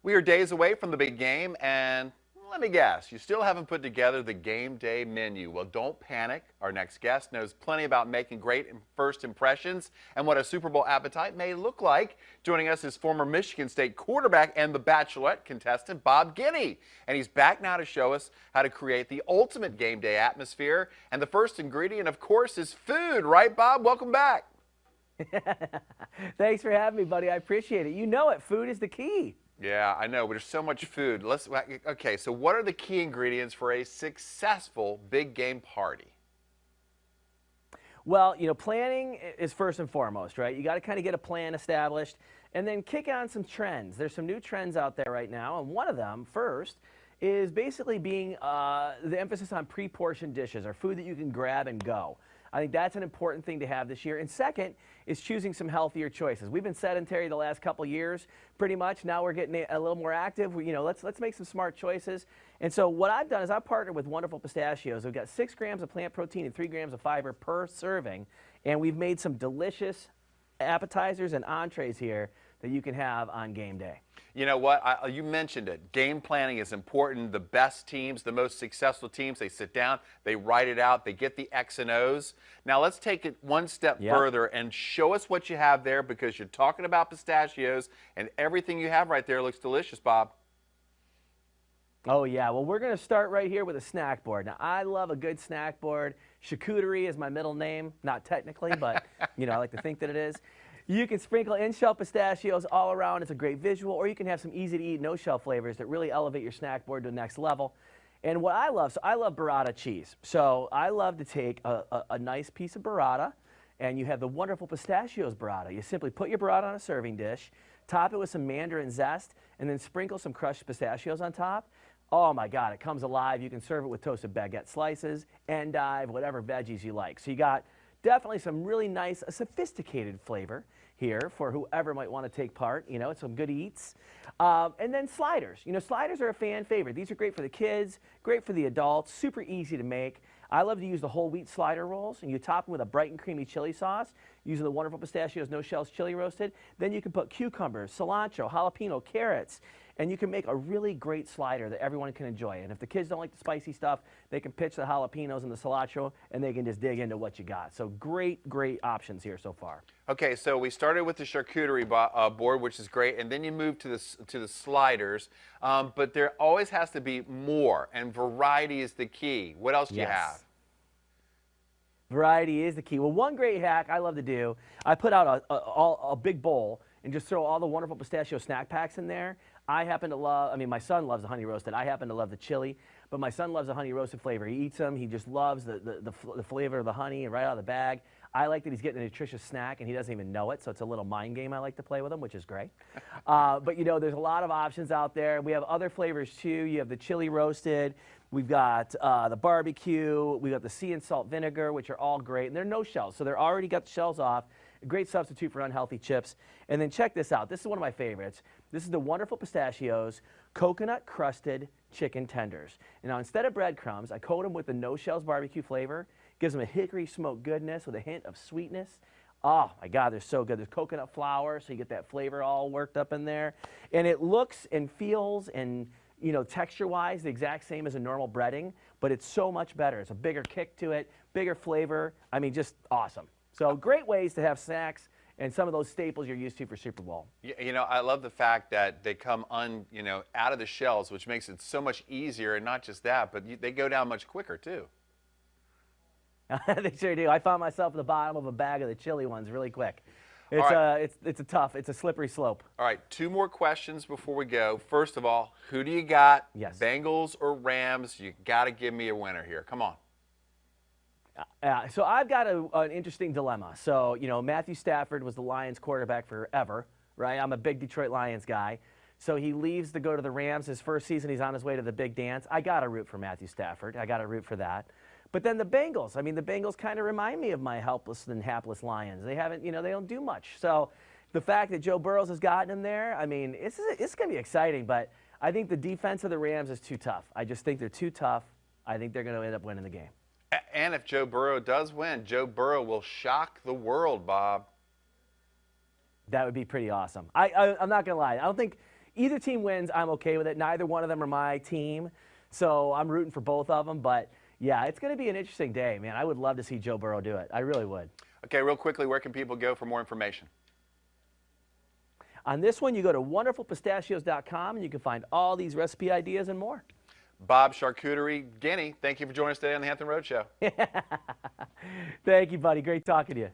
We are days away from the big game, and let me guess, you still haven't put together the game day menu. Well, don't panic. Our next guest knows plenty about making great first impressions and what a Super Bowl appetite may look like. Joining us is former Michigan State quarterback and The Bachelorette contestant Bob Guiney. And he's back now to show us how to create the ultimate game day atmosphere. And the first ingredient, of course, is food. Right, Bob? Welcome back. Thanks for having me, buddy. I appreciate it. You know it. Food is the key. Yeah, I know. There's so much food. Okay, so what are the key ingredients for a successful big game party? Well, planning is first and foremost, right? You got to kind of get a plan established and then kick on some trends. There's some new trends out there right now, and one of them, first, is basically being the emphasis on pre-portioned dishes or food that you can grab and go. I think that's an important thing to have this year. And second is choosing some healthier choices. We've been sedentary the last couple years, pretty much. Now we're getting a little more active. Let's make some smart choices. And so what I've done is I've partnered with Wonderful Pistachios. We've got 6 grams of plant protein and 3 grams of fiber per serving. And we've made some delicious appetizers and entrees here that you can have on game day. You know what? You mentioned it. Game planning is important. The best teams, the most successful teams, they sit down, they write it out, they get the X and O's. Now let's take it one step further and show us what you have there, because you're talking about pistachios and everything you have right there looks delicious, Bob. Oh, yeah. Well, we're going to start right here with a snack board. Now, I love a good snack board. Charcuterie is my middle name. Not technically, but, I like to think that it is. You can sprinkle in-shell pistachios all around. It's a great visual. Or you can have some easy-to-eat, no-shell flavors that really elevate your snack board to the next level. And what I love, so I love burrata cheese. So I love to take a nice piece of burrata, and you have the Wonderful Pistachios burrata. You simply put your burrata on a serving dish, top it with some mandarin zest, and then sprinkle some crushed pistachios on top. Oh my God, it comes alive. You can serve it with toasted baguette slices, endive, whatever veggies you like. So you got definitely some really nice, sophisticated flavor here for whoever might want to take part. It's some good eats. And then sliders. Sliders are a fan favorite. These are great for the kids, great for the adults, super easy to make. I love to use the whole wheat slider rolls, and you top them with a bright and creamy chili sauce using the Wonderful Pistachios No Shells chili roasted. Then you can put cucumbers, cilantro, jalapeno, carrots, and you can make a really great slider that everyone can enjoy. And if the kids don't like the spicy stuff, they can pitch the jalapenos and the cilantro, and they can just dig into what you got. So great options here so far. Okay, so we started with the charcuterie board, which is great, and then you move to the sliders. But there always has to be more, and variety is the key. What else do you have? Variety is the key. Well, one great hack I love to do, I put out a big bowl and just throw all the Wonderful Pistachio snack packs in there. I happen to love, my son loves the honey roasted. I happen to love the chili, but my son loves the honey roasted flavor. He eats them. He just loves the flavor of the honey and right out of the bag. I like that he's getting a nutritious snack and he doesn't even know it, so it's a little mind game I like to play with him, which is great. But there's a lot of options out there. We have other flavors too. You have the chili roasted. We've got the barbecue. We've got the sea and salt vinegar, which are all great. And they're no shells, so they're already got the shells off. A great substitute for unhealthy chips. And then check this out. This is one of my favorites. This is the Wonderful Pistachios Coconut Crusted Chicken Tenders. And now instead of breadcrumbs, I coat them with the no shells barbecue flavor. Gives them a hickory smoked goodness with a hint of sweetness. Oh my God, they're so good. There's coconut flour, so you get that flavor all worked up in there. And it looks and feels and texture-wise the exact same as a normal breading, but it's so much better. It's a bigger kick to it, bigger flavor. Just awesome. So great ways to have snacks and some of those staples you're used to for Super Bowl. I love the fact that they come out of the shells, which makes it so much easier, and not just that, but they go down much quicker too. They sure do. I found myself at the bottom of a bag of the chili ones really quick. It's a slippery slope. All right, 2 more questions before we go. First of all, who do you got? Yes. Bengals or Rams? You got to give me a winner here. Come on. So I've got an interesting dilemma. So, Matthew Stafford was the Lions quarterback forever, right? I'm a big Detroit Lions guy. So he leaves to go to the Rams. His first season, he's on his way to the big dance. I got to root for Matthew Stafford. I got to root for that. But then the Bengals. The Bengals kind of remind me of my helpless and hapless Lions. They haven't, they don't do much. So the fact that Joe Burrow has gotten him there, it's going to be exciting. But I think the defense of the Rams is too tough. I just think they're too tough. I think they're going to end up winning the game. And if Joe Burrow does win, Joe Burrow will shock the world, Bob. That would be pretty awesome. I'm not going to lie. I don't think either team wins, I'm okay with it. Neither one of them are my team, so I'm rooting for both of them. But yeah, it's going to be an interesting day, man. I would love to see Joe Burrow do it. I really would. Okay, real quickly, where can people go for more information? On this one, you go to wonderfulpistachios.com, and you can find all these recipe ideas and more. Bob Charcuterie Guiney, thank you for joining us today on the Hampton Road Show. Thank you, buddy. Great talking to you.